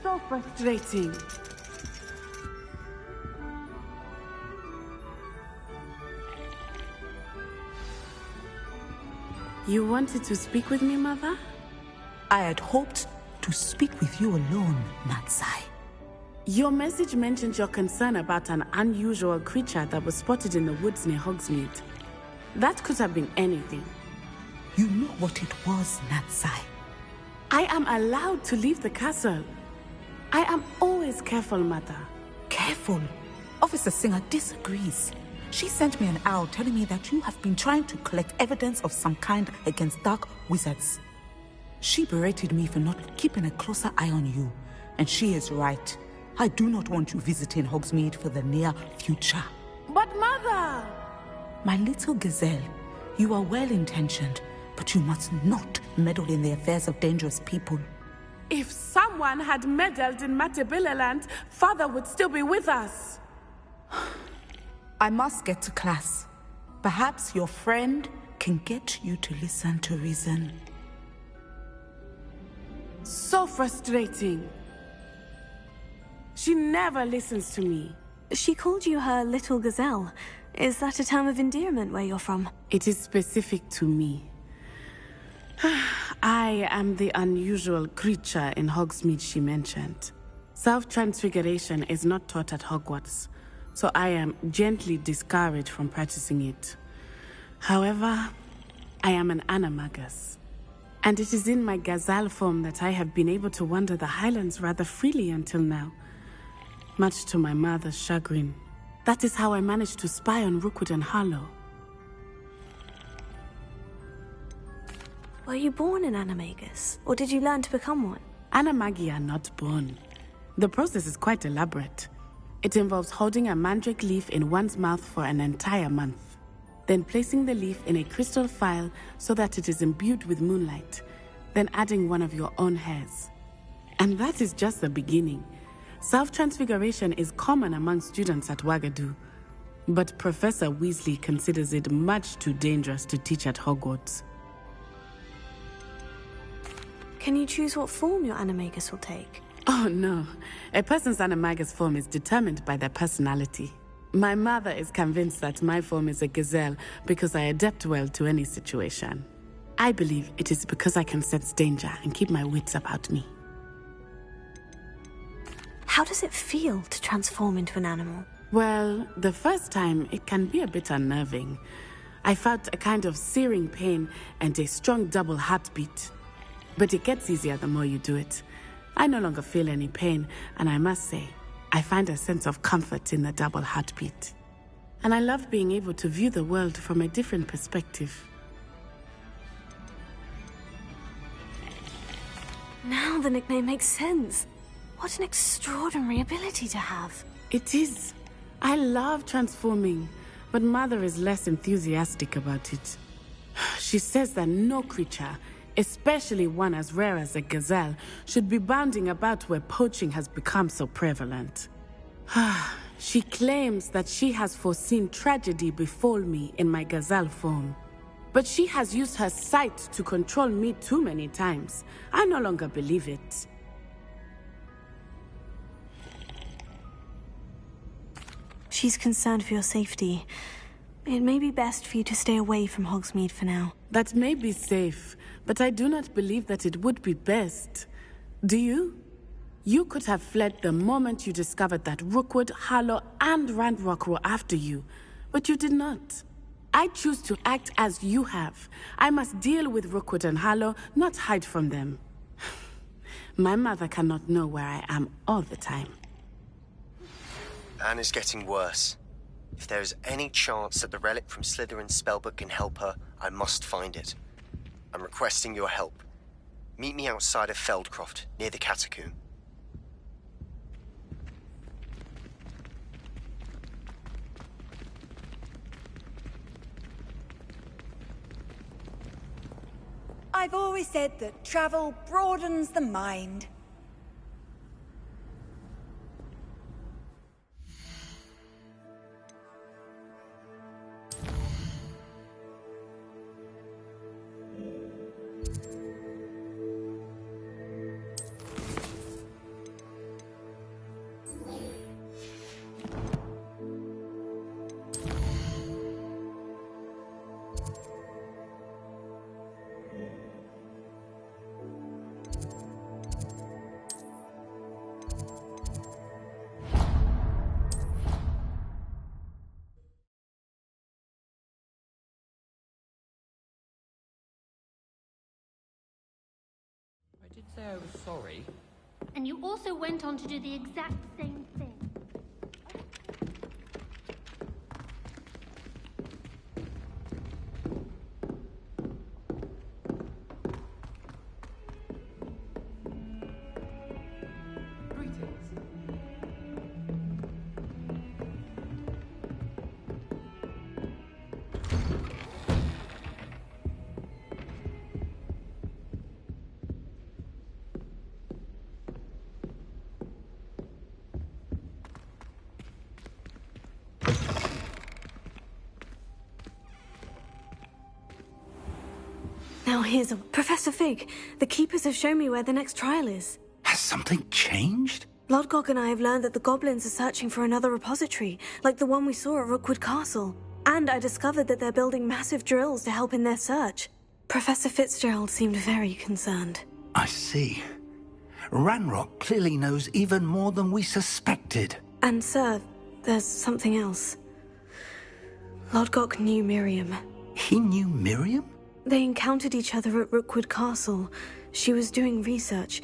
so frustrating. You wanted to speak with me, Mother? I had hoped to speak with you alone, Natsai. Your message mentioned your concern about an unusual creature that was spotted in the woods near Hogsmeade. That could have been anything. You know what it was, Natsai. I am allowed to leave the castle. I am always careful, Mother. Careful? Officer Singer disagrees. She sent me an owl telling me that you have been trying to collect evidence of some kind against dark wizards. She berated me for not keeping a closer eye on you, and she is right. I do not want you visiting Hogsmeade for the near future. But Mother! My little gazelle, you are well-intentioned, but you must not meddle in the affairs of dangerous people. If someone had meddled in Matabeleland, Father would still be with us. I must get to class. Perhaps your friend can get you to listen to reason. So frustrating. She never listens to me. She called you her little gazelle. Is that a term of endearment where you're from? It is specific to me. I am the unusual creature in Hogsmeade she mentioned. Self-transfiguration is not taught at Hogwarts, so I am gently discouraged from practicing it. However, I am an animagus, and it is in my gazelle form that I have been able to wander the Highlands rather freely until now, much to my mother's chagrin. That is how I managed to spy on Rookwood and Harlow. Were you born an animagus, or did you learn to become one? Animagi are not born. The process is quite elaborate. It involves holding a mandrake leaf in one's mouth for an entire month, then placing the leaf in a crystal phial so that it is imbued with moonlight, then adding one of your own hairs. And that is just the beginning. Self-transfiguration is common among students at Wagadu, but Professor Weasley considers it much too dangerous to teach at Hogwarts. Can you choose what form your animagus will take? Oh no, a person's animagus form is determined by their personality. My mother is convinced that my form is a gazelle because I adapt well to any situation. I believe it is because I can sense danger and keep my wits about me. How does it feel to transform into an animal? Well, the first time it can be a bit unnerving. I felt a kind of searing pain and a strong double heartbeat. But it gets easier the more you do it. I no longer feel any pain, and I must say, I find a sense of comfort in the double heartbeat. And I love being able to view the world from a different perspective. Now the nickname makes sense. What an extraordinary ability to have. It is. I love transforming, but Mother is less enthusiastic about it. She says that no creature, especially one as rare as a gazelle, should be bounding about where poaching has become so prevalent. She claims that she has foreseen tragedy befall me in my gazelle form. But she has used her sight to control me too many times. I no longer believe it. She's concerned for your safety. It may be best for you to stay away from Hogsmeade for now. That may be safe, but I do not believe that it would be best. Do you? You could have fled the moment you discovered that Rookwood, Harlow, and Ranrock were after you, but you did not. I choose to act as you have. I must deal with Rookwood and Harlow, not hide from them. My mother cannot know where I am all the time. Anne is getting worse. If there is any chance that the relic from Slytherin's spellbook can help her, I must find it. I'm requesting your help. Meet me outside of Feldcroft, near the Catacomb. I've always said that travel broadens the mind. say I was sorry. And you also went on to do the exact same thing. Now here's a... Professor Fig, the Keepers have shown me where the next trial is. Has something changed? Lodgok and I have learned that the goblins are searching for another repository, like the one we saw at Rookwood Castle. And I discovered that they're building massive drills to help in their search. Professor Fitzgerald seemed very concerned. I see. Ranrock clearly knows even more than we suspected. And sir, there's something else. Lodgok knew Miriam. He knew Miriam? They encountered each other at Rookwood Castle. She was doing research.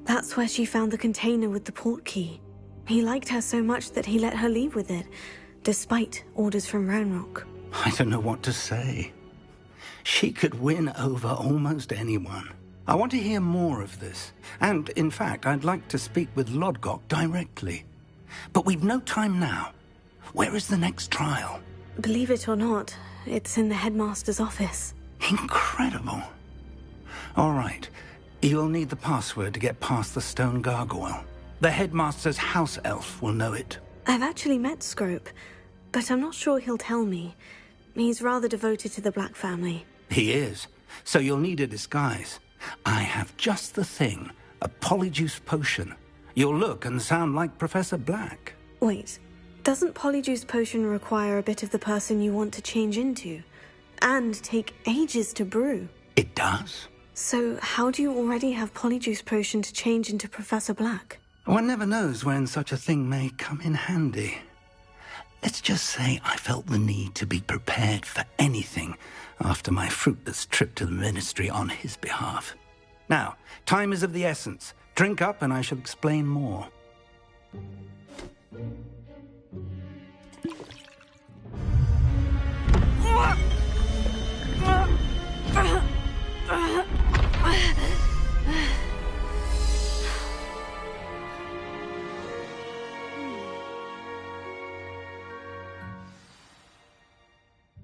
That's where she found the container with the port key. He liked her so much that he let her leave with it, despite orders from Ranrock. I don't know what to say. She could win over almost anyone. I want to hear more of this. And, in fact, I'd like to speak with Lodgok directly. But we've no time now. Where is the next trial? Believe it or not, it's in the headmaster's office. Incredible. All right. You'll need the password to get past the stone gargoyle. The headmaster's house elf will know it. I've actually met Scrope, but I'm not sure he'll tell me. He's rather devoted to the Black family. He is. So you'll need a disguise. I have just the thing. A polyjuice potion. You'll look and sound like Professor Black. Wait, doesn't polyjuice potion require a bit of the person you want to change into? And take ages to brew? It does. So how do you already have polyjuice potion to change into Professor Black? One never knows when such a thing may come in handy. Let's just say I felt the need to be prepared for anything after my fruitless trip to the Ministry on his behalf. Now, time is of the essence. Drink up and I shall explain more.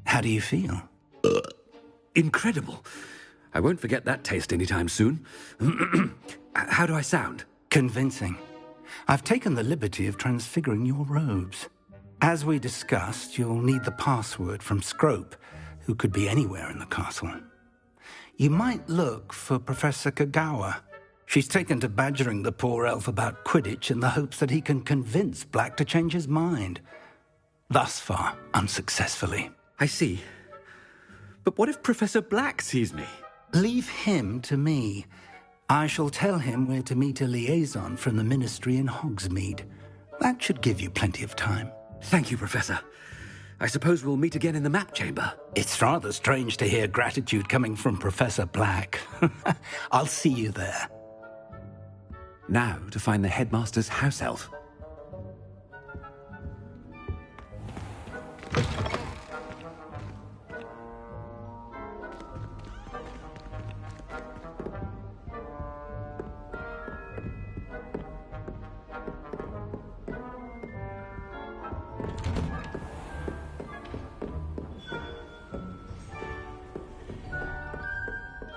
How do you feel? Incredible. I won't forget that taste anytime soon. How do I sound? Convincing. I've taken the liberty of transfiguring your robes. As we discussed, you'll need the password from Scrope, who could be anywhere in the castle. You might look for Professor Kagawa. She's taken to badgering the poor elf about Quidditch in the hopes that he can convince Black to change his mind. Thus far, unsuccessfully. I see. But what if Professor Black sees me? Leave him to me. I shall tell him where to meet a liaison from the Ministry in Hogsmeade. That should give you plenty of time. Thank you, Professor. I suppose we'll meet again in the map chamber. It's rather strange to hear gratitude coming from Professor Black. I'll see you there. Now to find the headmaster's house elf.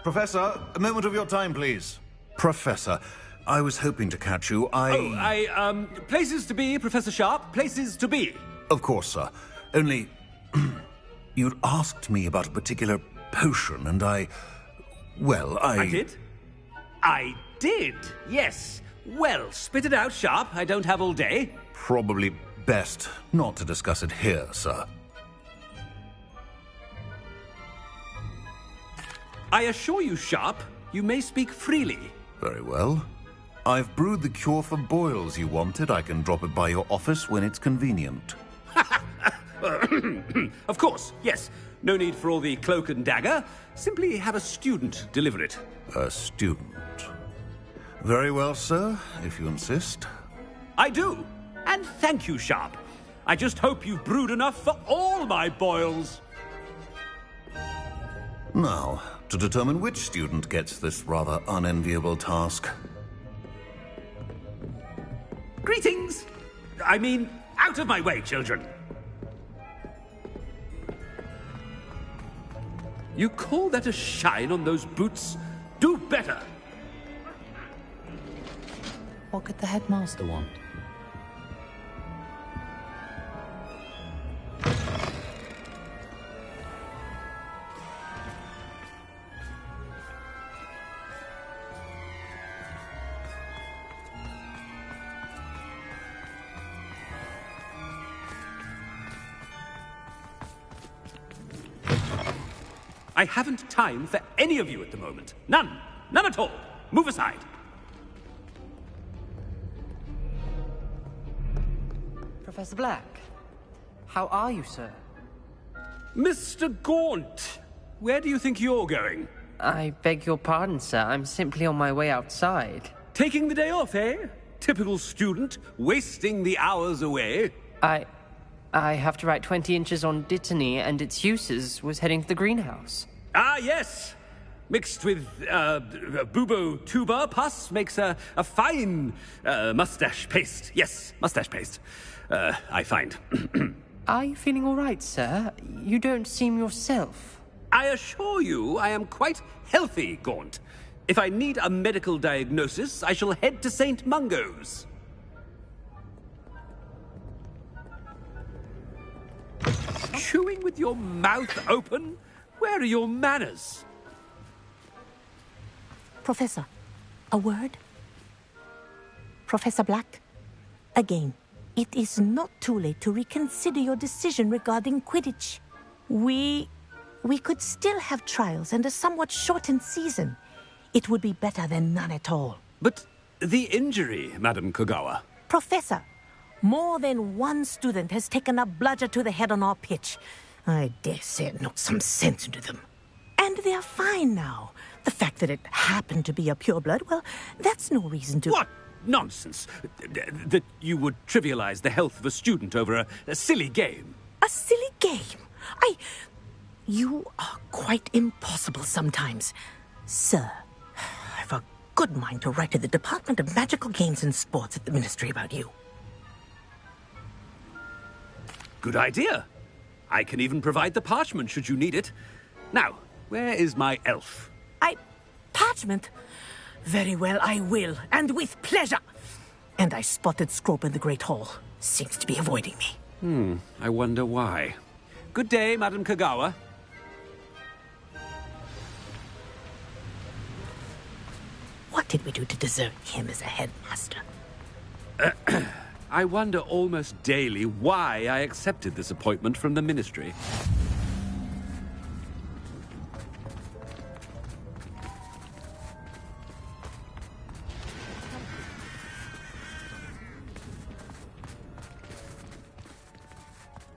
Professor, a moment of your time, please. Professor, I was hoping to catch you. Places to be, Professor Sharp. Places to be. Of course, sir. Only... you'd asked me about a particular potion, and I did? I did, yes. Well, spit it out, Sharp. I don't have all day. Probably best not to discuss it here, sir. I assure you, Sharp, you may speak freely. Very well. I've brewed the cure for boils you wanted. I can drop it by your office when it's convenient. Of course, yes. No need for all the cloak and dagger. Simply have a student deliver it. A student? Very well, sir, if you insist. I do. And thank you, Sharp. I just hope you've brewed enough for all my boils. Now, to determine which student gets this rather unenviable task. Greetings! I mean, out of my way, children. You call that a shine on those boots? Do better! What could the headmaster want? I haven't time for any of you at the moment. None. None at all. Move aside. Professor Black, how are you, sir? Mr. Gaunt, where do you think you're going? I beg your pardon, sir. I'm simply on my way outside. Taking the day off, eh? Typical student, wasting the hours away. I have to write 20 inches on Dittany and its uses was heading to the greenhouse. Ah, yes! Mixed with, bubo tuber pus makes a fine, mustache paste. Yes, mustache paste. I find. Are you feeling all right, sir? You don't seem yourself. I assure you I am quite healthy, Gaunt. If I need a medical diagnosis, I shall head to St. Mungo's. Chewing with your mouth open? Where are your manners? Professor, a word? Professor Black, again, it is not too late to reconsider your decision regarding Quidditch. We could still have trials and a somewhat shortened season. It would be better than none at all. But the injury, Madam Kogawa. Professor, more than one student has taken a bludger to the head on our pitch. I dare say it knocked some sense into them. And they're fine now. The fact that it happened to be a pureblood, well, that's no reason to... What nonsense! That you would trivialize the health of a student over a silly game. A silly game? You are quite impossible sometimes. Sir, I've a good mind to write to the Department of Magical Games and Sports at the Ministry about you. Good idea. I can even provide the parchment should you need it. Now, where is my elf? Parchment? Very well, I will, and with pleasure. And I spotted Scrope in the Great Hall. Seems to be avoiding me. I wonder why. Good day, Madam Kogawa. What did we do to deserve him as a headmaster? I wonder almost daily why I accepted this appointment from the Ministry.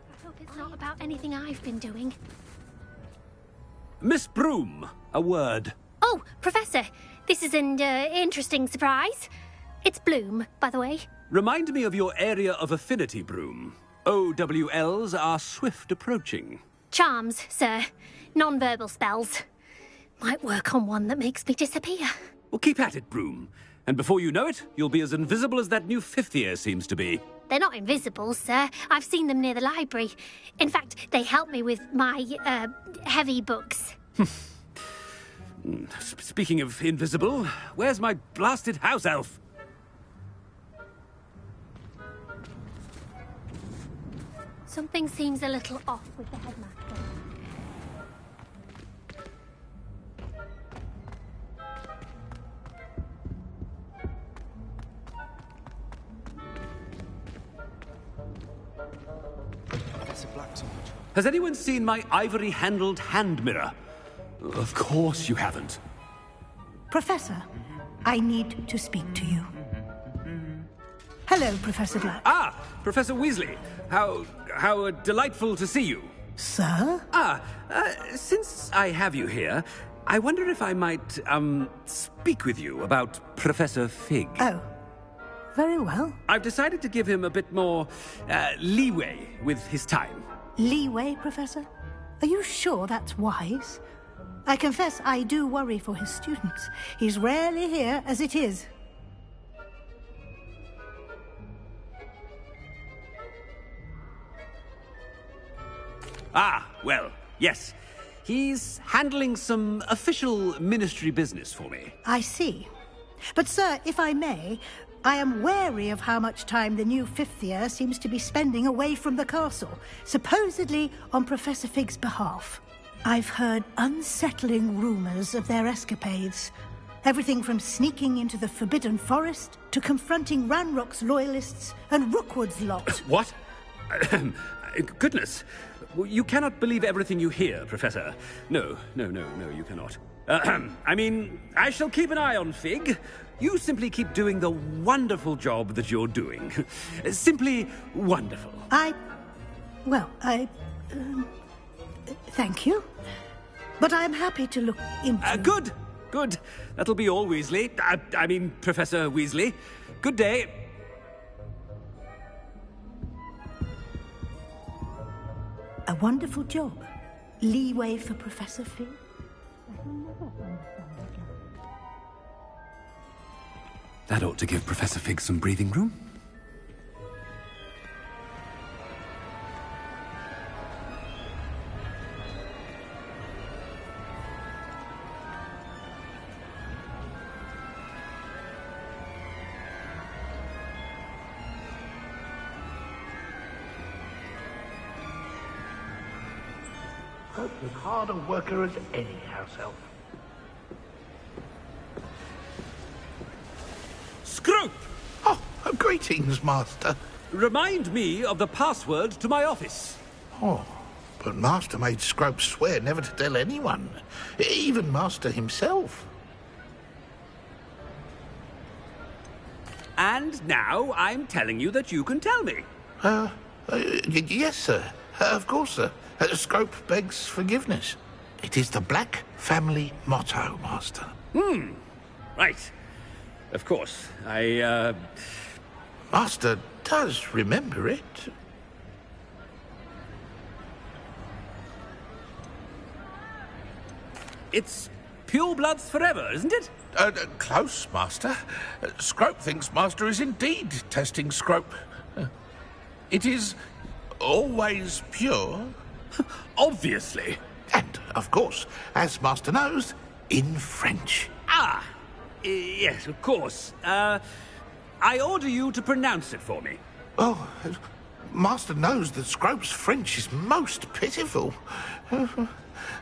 I hope it's not about anything I've been doing. Miss Broom, a word. Oh, Professor, this is an interesting surprise. It's Bloom, by the way. Remind me of your area of affinity, Broom. OWLs are swift approaching. Charms, sir. Non-verbal spells. Might work on one that makes me disappear. Well, keep at it, Broom. And before you know it, you'll be as invisible as that new fifth year seems to be. They're not invisible, sir. I've seen them near the library. In fact, they help me with my, heavy books. Speaking of invisible, where's my blasted house elf? Something seems a little off with the headmaster. Has anyone seen my ivory-handled hand mirror? Of course you haven't. Professor, I need to speak to you. Hello, Professor Black. Ah, Professor Weasley. How delightful to see you. Sir? Since I have you here, I wonder if I might, speak with you about Professor Fig. Oh, very well. I've decided to give him a bit more, leeway with his time. Leeway, Professor? Are you sure that's wise? I confess I do worry for his students. He's rarely here as it is. Ah, well, yes. He's handling some official ministry business for me. I see. But, sir, if I may, I am wary of how much time the new fifth year seems to be spending away from the castle, supposedly on Professor Fig's behalf. I've heard unsettling rumors of their escapades. Everything from sneaking into the Forbidden Forest to confronting Ranrock's loyalists and Rookwood's lot. What? Goodness. You cannot believe everything you hear, Professor. No, you cannot. I mean, I shall keep an eye on Fig. You simply keep doing the wonderful job that you're doing. Simply wonderful. Thank you. But I'm happy to look into... Good. That'll be all, Weasley. I mean, Professor Weasley. Good day. A wonderful job. Leeway for Professor Fig. That ought to give Professor Fig some breathing room. As hard a worker as any house elf. Scrope! Oh, greetings, Master. Remind me of the password to my office. Oh, but Master made Scrope swear never to tell anyone, even Master himself. And now I'm telling you that you can tell me. Yes, sir. Of course, sir. Scrope begs forgiveness. It is the Black family motto, Master. Right. Of course. Master does remember it. It's purebloods forever, isn't it? Close, Master. Scrope thinks Master is indeed testing Scrope. It is always pure. Obviously. And, of course, as Master knows, in French. Ah, yes, of course. I order you to pronounce it for me. Oh, Master knows that Scrope's French is most pitiful.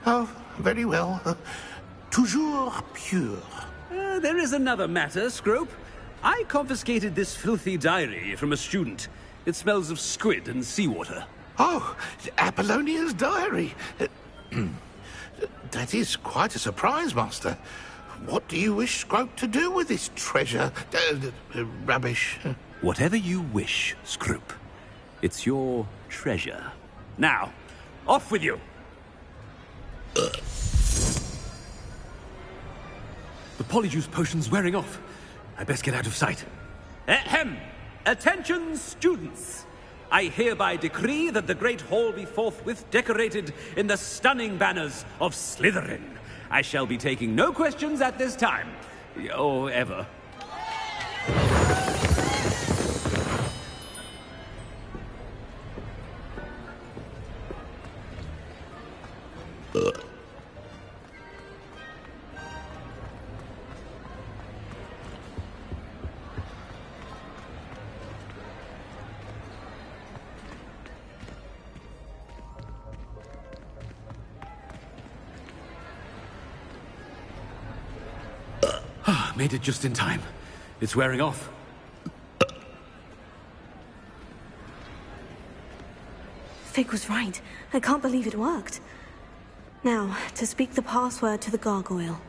Oh, very well. Toujours pure. There is another matter, Scrope. I confiscated this filthy diary from a student. It smells of squid and seawater. Oh, Apollonia's diary. That is quite a surprise, Master. What do you wish Scrope to do with this treasure? Rubbish. Whatever you wish, Scrope. It's your treasure. Now, off with you. The Polyjuice potion's wearing off. I best get out of sight. Ahem! Attention, students! I hereby decree that the Great Hall be forthwith decorated in the stunning banners of Slytherin. I shall be taking no questions at this time. Or ever. Made it just in time. It's wearing off. Fig was right. I can't believe it worked. Now, to speak the password to the gargoyle.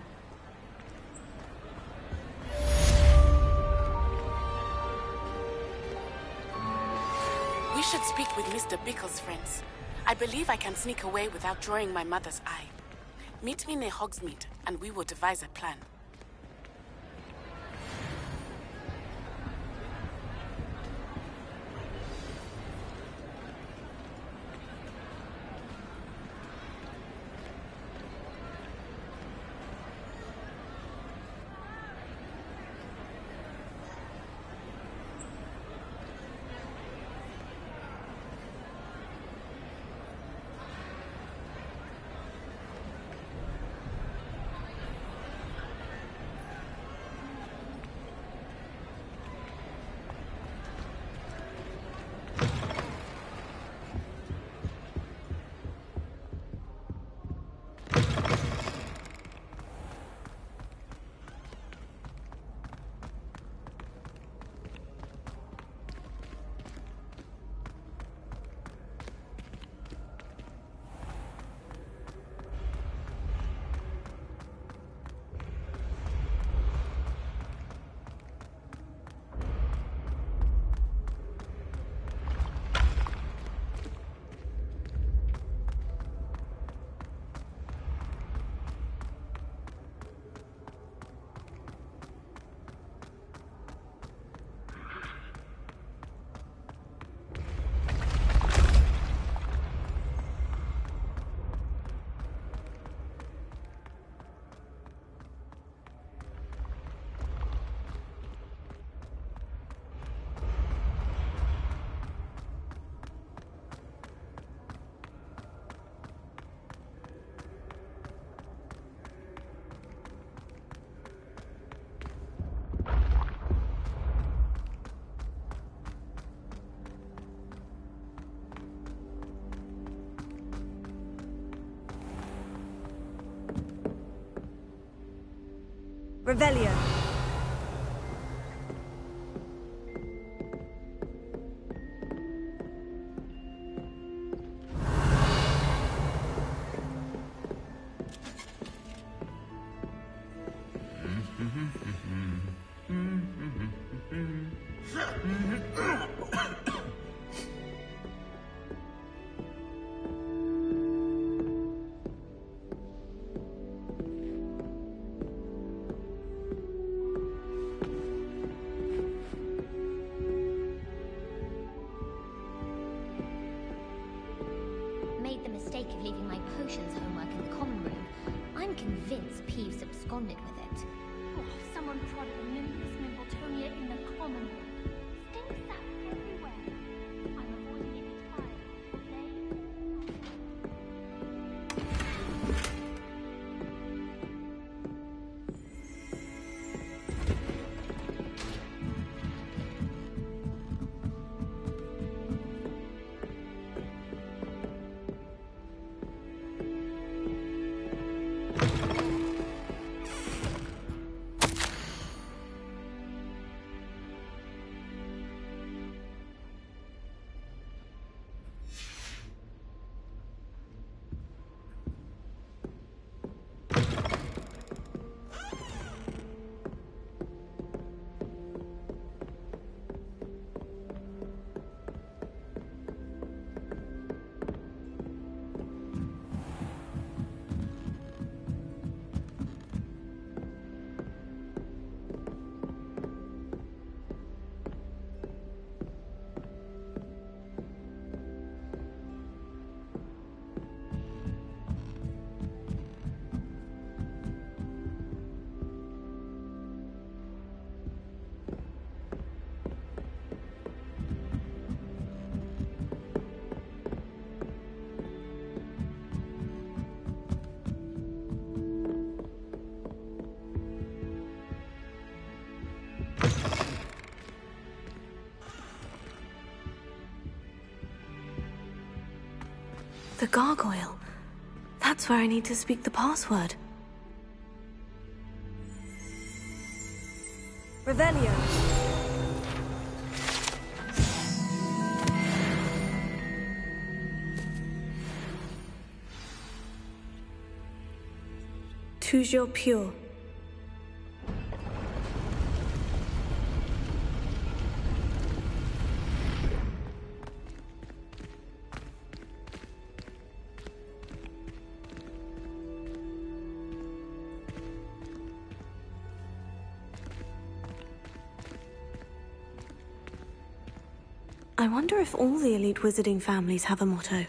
We should speak with Mr. Bickle's friends. I believe I can sneak away without drawing my mother's eye. Meet me near Hogsmeade, and we will devise a plan. Revelio. Made the mistake of leaving my potions homework in the common room. I'm convinced Peeves absconded with it. Oh, someone prodded the Nimbus Mimbletonia in the common room. Stinks that everywhere. I'm avoiding it The gargoyle. That's where I need to speak the password. Revelio. Toujours pure. I wonder if all the elite wizarding families have a motto.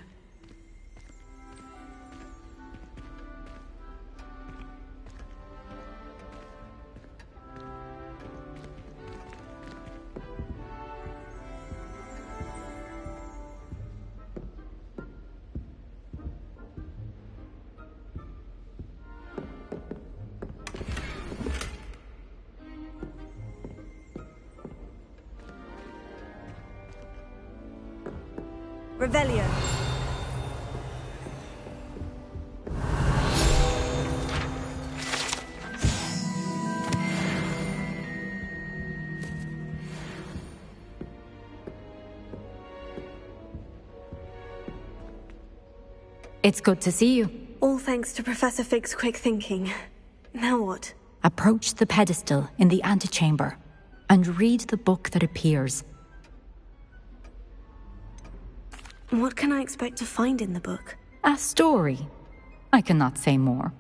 Revelio. It's good to see you. All thanks to Professor Fig's quick thinking. Now what? Approach the pedestal in the antechamber and read the book that appears. What can I expect to find in the book? A story. I cannot say more.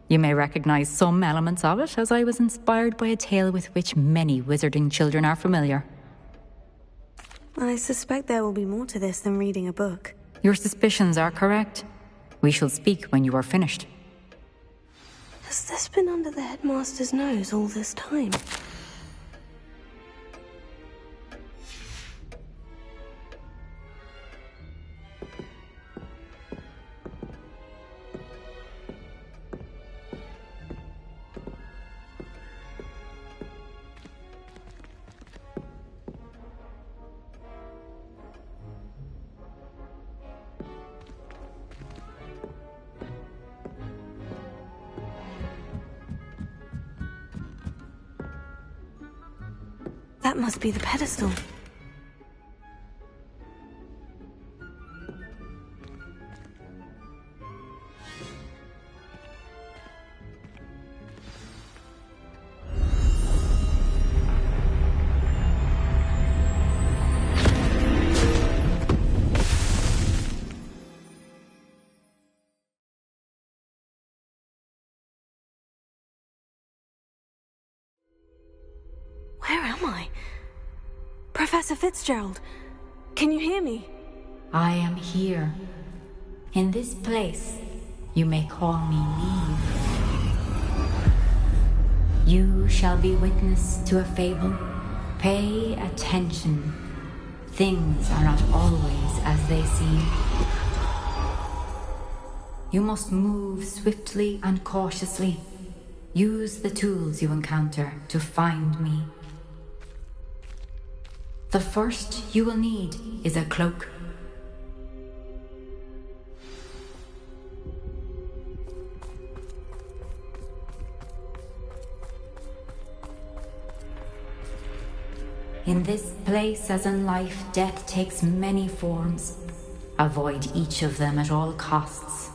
You may recognize some elements of it, as I was inspired by a tale with which many wizarding children are familiar. I suspect there will be more to this than reading a book. Your suspicions are correct. We shall speak when you are finished. Has this been under the headmaster's nose all this time? That must be the pedestal. Where am I? Professor Fitzgerald, can you hear me? I am here. In this place, you may call me Niamh. You shall be witness to a fable. Pay attention. Things are not always as they seem. You must move swiftly and cautiously. Use the tools you encounter to find me. The first you will need is a cloak. In this place, as in life, death takes many forms. Avoid each of them at all costs.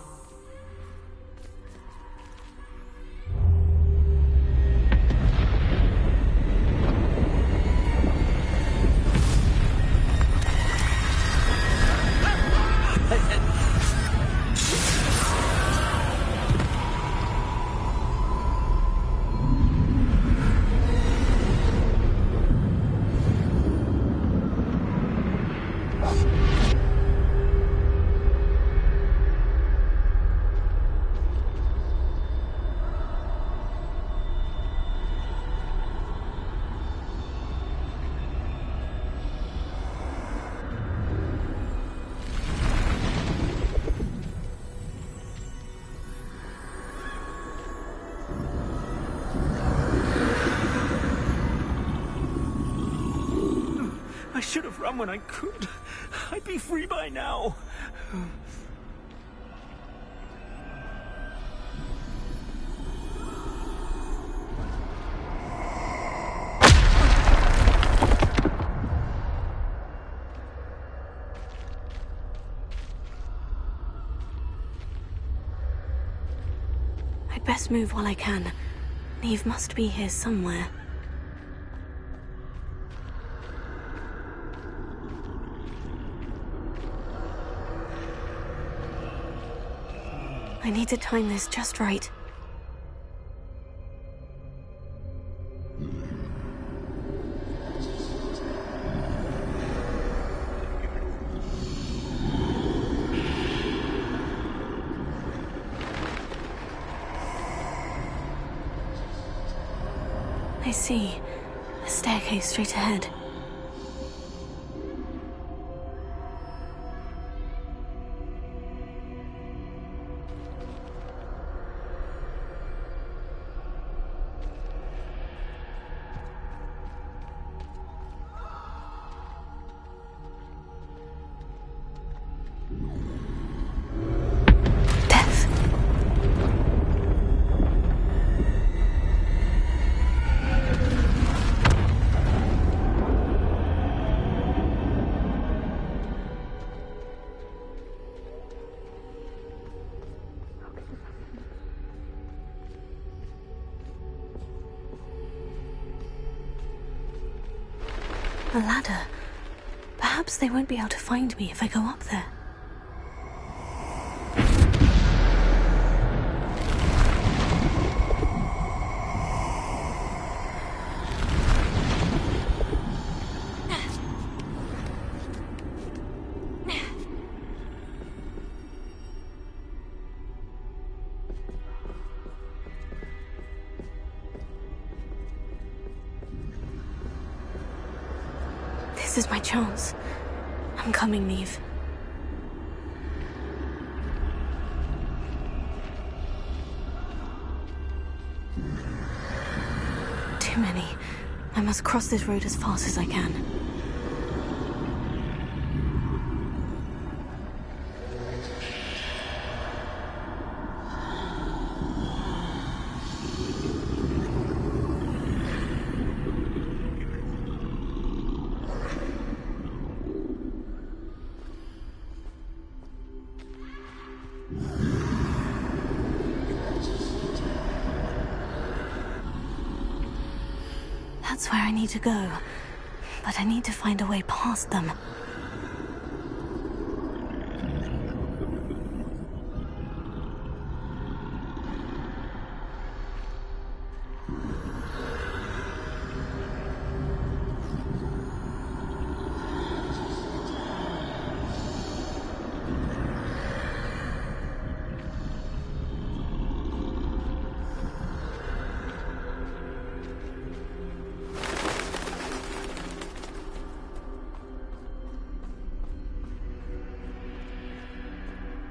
I should have run when I could. I'd be free by now. I'd best move while I can. Niamh must be here somewhere. I need to time this just right. see. A staircase straight ahead. A ladder. Perhaps they won't be able to find me if I go up there. This is my chance. I'm coming, Niamh. Too many. I must cross this road as fast as I can. That's where I need to go, but I need to find a way past them.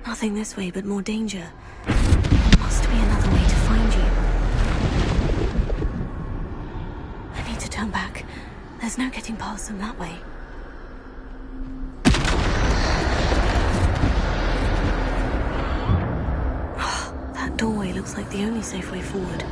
Nothing this way, but more danger. There must be another way to find you. I need to turn back. There's no getting past them that way. That doorway looks like the only safe way forward.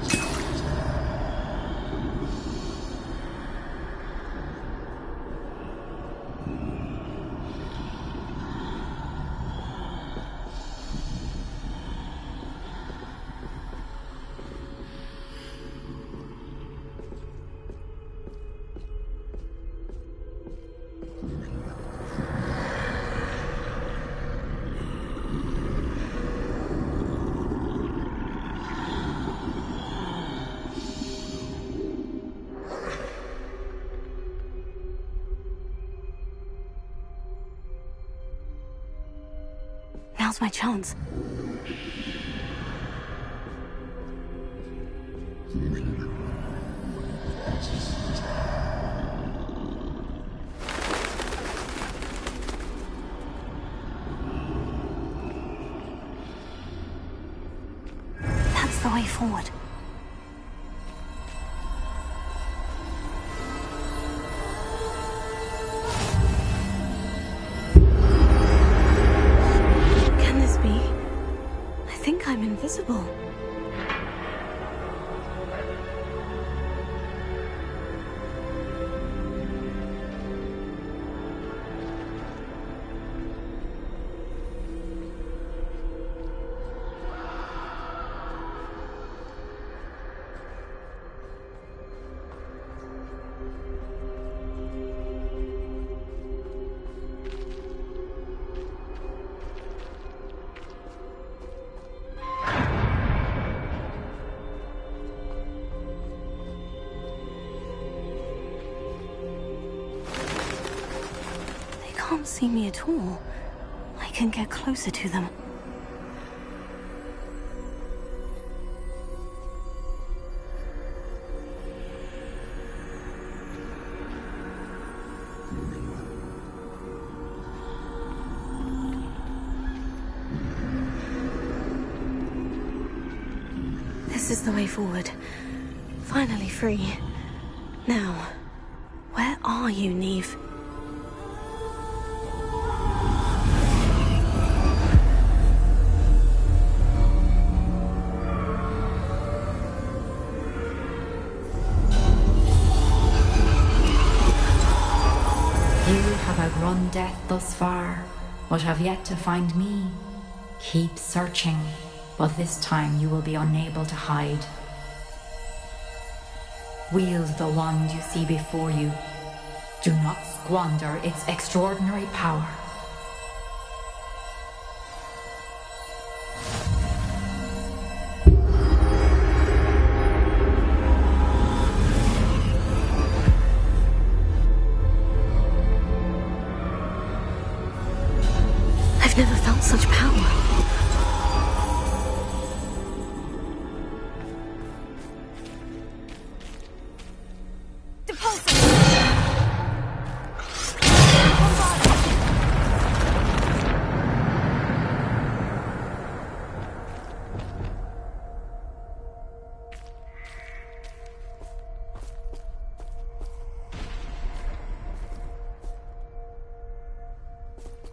Now's my chance. That's the way forward. I'm invisible. Can't see me at all. I can get closer to them. is the way forward. Finally free. Now, where are you, Niamh? You have outrun death thus far, but have yet to find me. Keep searching, but this time you will be unable to hide. Wield the wand you see before you. Do not squander its extraordinary power. I've never felt such power.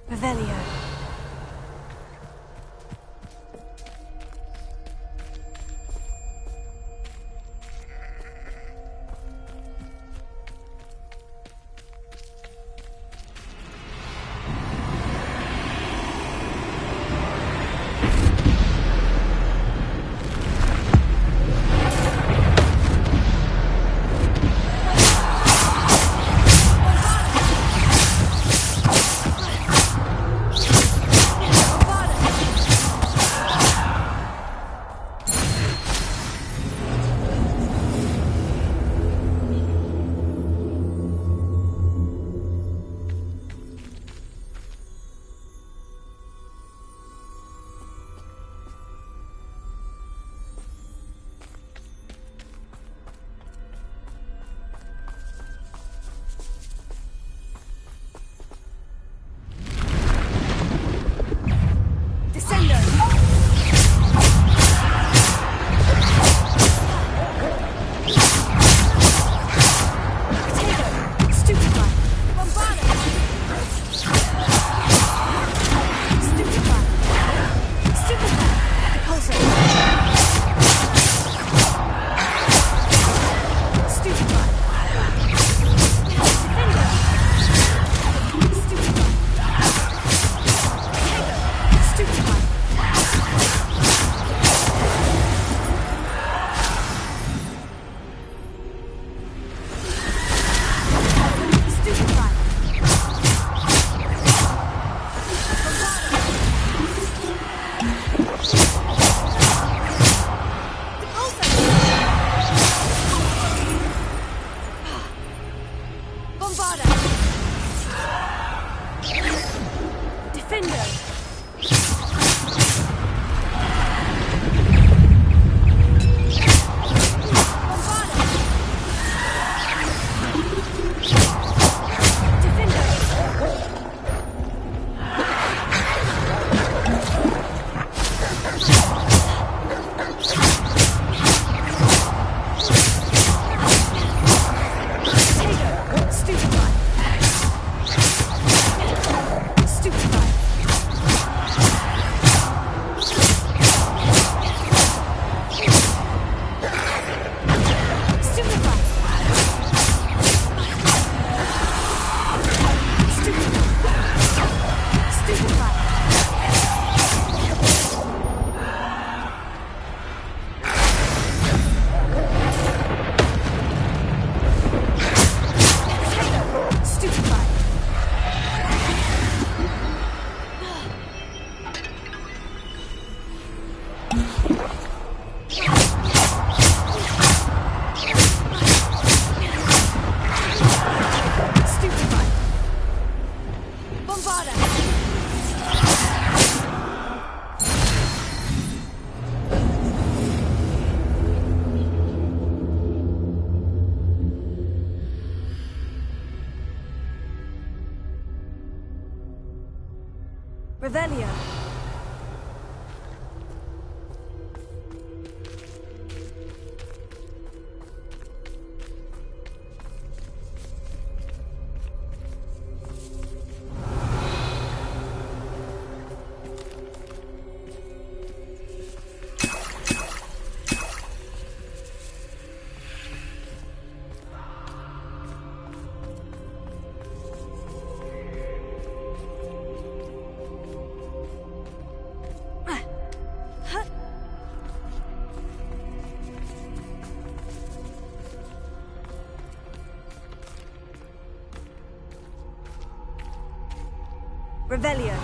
Revelio. Revelio. Revelio.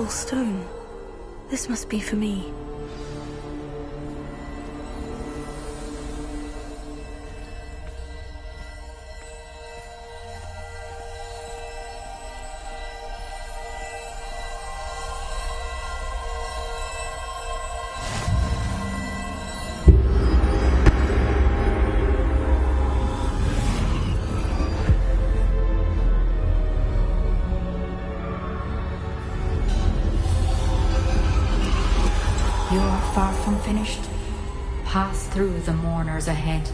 Stone. This must be for me. Far from finished. Pass through the mourners ahead.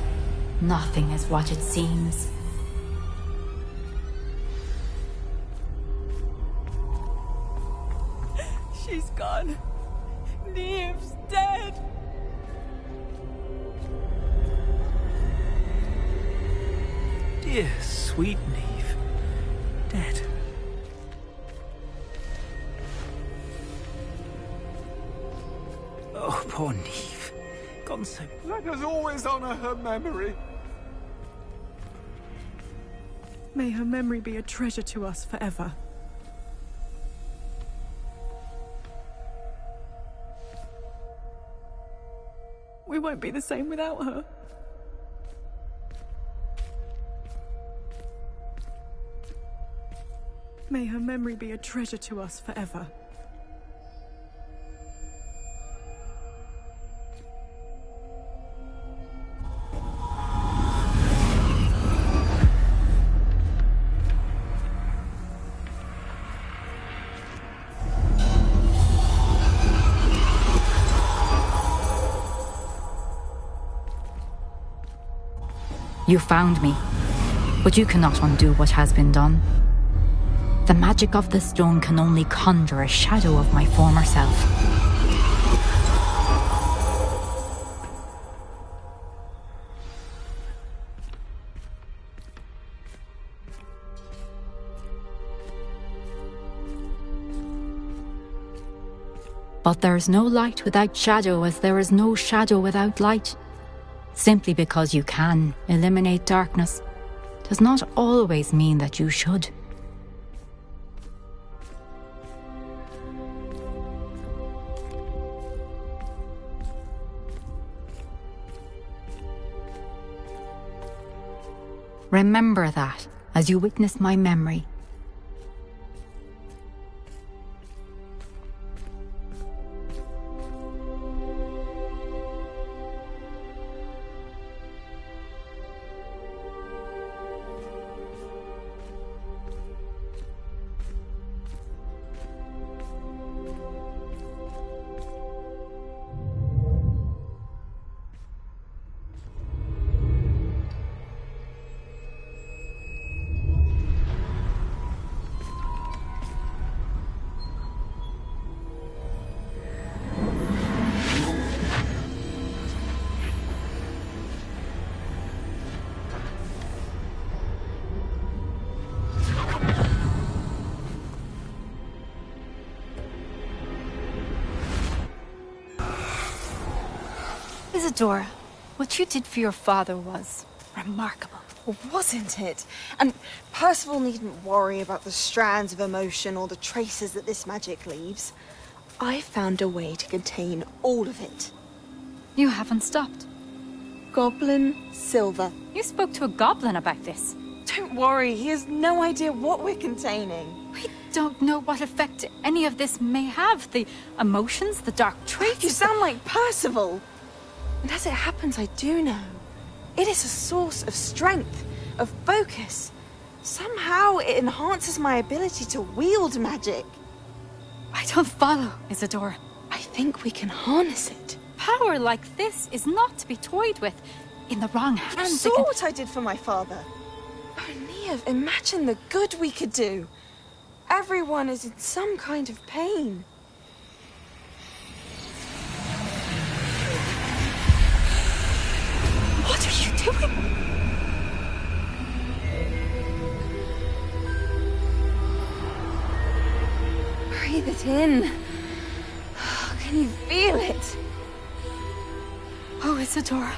Nothing is what it seems. She's gone. Niamh's dead. Dear sweet Niamh. Dead. Oh, poor Niamh. Gone so... Let us always honor her memory. May her memory be a treasure to us forever. We won't be the same without her. May her memory be a treasure to us forever. You found me, but you cannot undo what has been done. The magic of the stone can only conjure a shadow of my former self. But there is no light without shadow, as there is no shadow without light. Simply because you can eliminate darkness does not always mean that you should. Remember that as you witness my memory. Isadora, what you did for your father was remarkable. Well, wasn't it? And Percival needn't worry about the strands of emotion or the traces that this magic leaves. I found a way to contain all of it. You haven't stopped. Goblin Silver. You spoke to a goblin about this. Don't worry, he has no idea what we're containing. We don't know what effect any of this may have. The emotions, the dark traits. You sound like Percival. And as it happens, I do know. It is a source of strength, of focus. Somehow it enhances my ability to wield magic. I don't follow, Isadora. I think we can harness it. Power like this is not to be toyed with. In the wrong You hands, saw what I did for my father. Oh, Niamh, imagine the good we could do. Everyone is in some kind of pain. What are you doing? Breathe it in. Can you feel it? Oh, Isadora.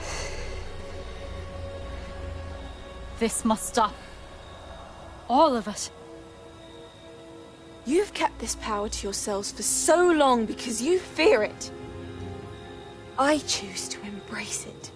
This must stop. All of it. You've kept this power to yourselves for so long because you fear it. I choose to embrace it.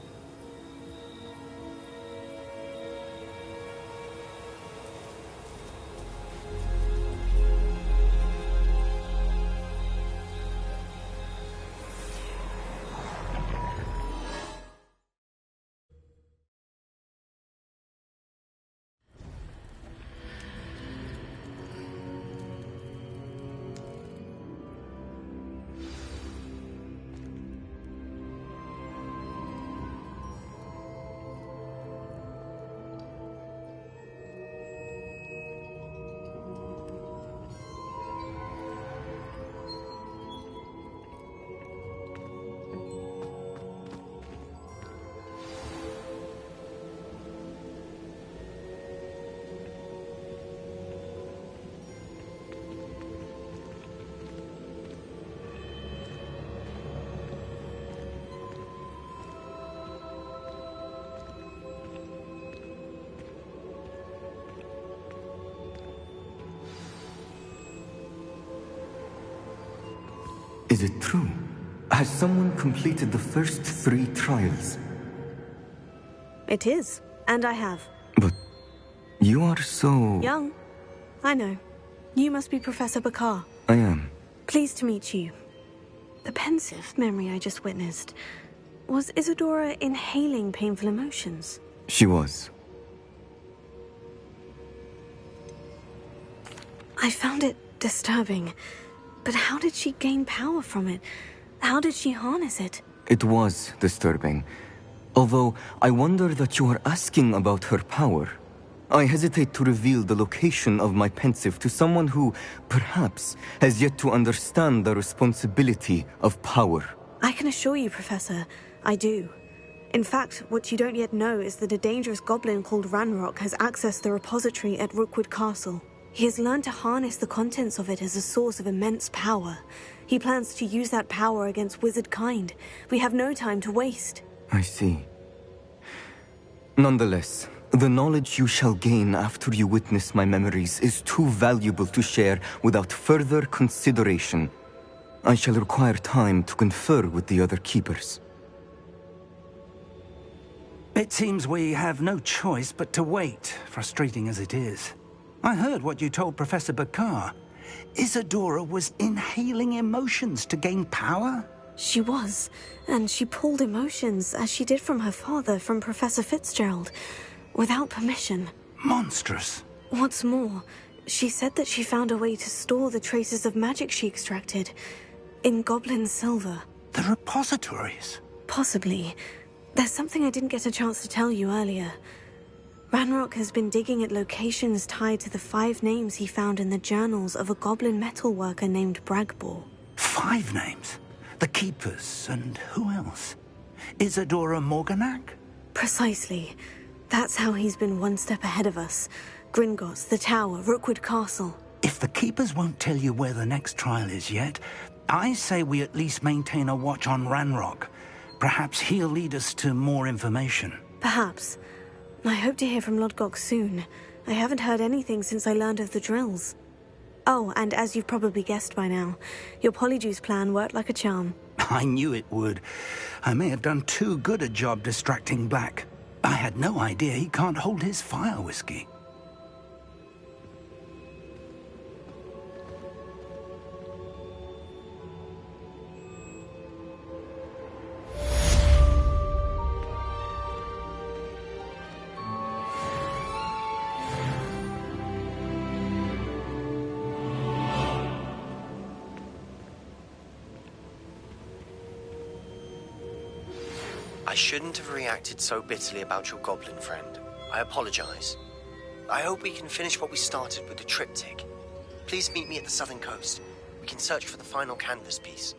Is it true? Has someone completed the first 3 trials? It is, and I have. But you are so... Young. I know. You must be Professor Bakar. I am. Pleased to meet you. The pensive memory I just witnessed. Was Isadora inhaling painful emotions? She was. I found it disturbing. But how did she gain power from it? How did she harness it? It was disturbing. Although, I wonder that you are asking about her power. I hesitate to reveal the location of my pensive to someone who, perhaps, has yet to understand the responsibility of power. I can assure you, Professor, I do. In fact, what you don't yet know is that a dangerous goblin called Ranrock has accessed the repository at Rookwood Castle. He has learned to harness the contents of it as a source of immense power. He plans to use that power against wizard kind. We have no time to waste. I see. Nonetheless, the knowledge you shall gain after you witness my memories is too valuable to share without further consideration. I shall require time to confer with the other keepers. It seems we have no choice but to wait, frustrating as it is. I heard what you told Professor Bakar. Isadora was inhaling emotions to gain power? She was, and she pulled emotions, as she did from her father, from Professor Fitzgerald, without permission. Monstrous. What's more, she said that she found a way to store the traces of magic she extracted in goblin silver. The repositories? Possibly. There's something I didn't get a chance to tell you earlier. Ranrock has been digging at locations tied to the 5 names he found in the journals of a goblin metalworker named Bragbor. 5 names? The Keepers, and who else? Isadora Morganac? Precisely. That's how he's been one step ahead of us. Gringotts, the Tower, Rookwood Castle. If the Keepers won't tell you where the next trial is yet, I say we at least maintain a watch on Ranrock. Perhaps he'll lead us to more information. Perhaps. I hope to hear from Lodgok soon. I haven't heard anything since I learned of the drills. Oh, and as you've probably guessed by now, your Polyjuice plan worked like a charm. I knew it would. I may have done too good a job distracting Black. I had no idea he can't hold his fire whiskey. I shouldn't have reacted so bitterly about your goblin friend. I apologize. I hope we can finish what we started with the triptych. Please meet me at the southern coast. We can search for the final canvas piece.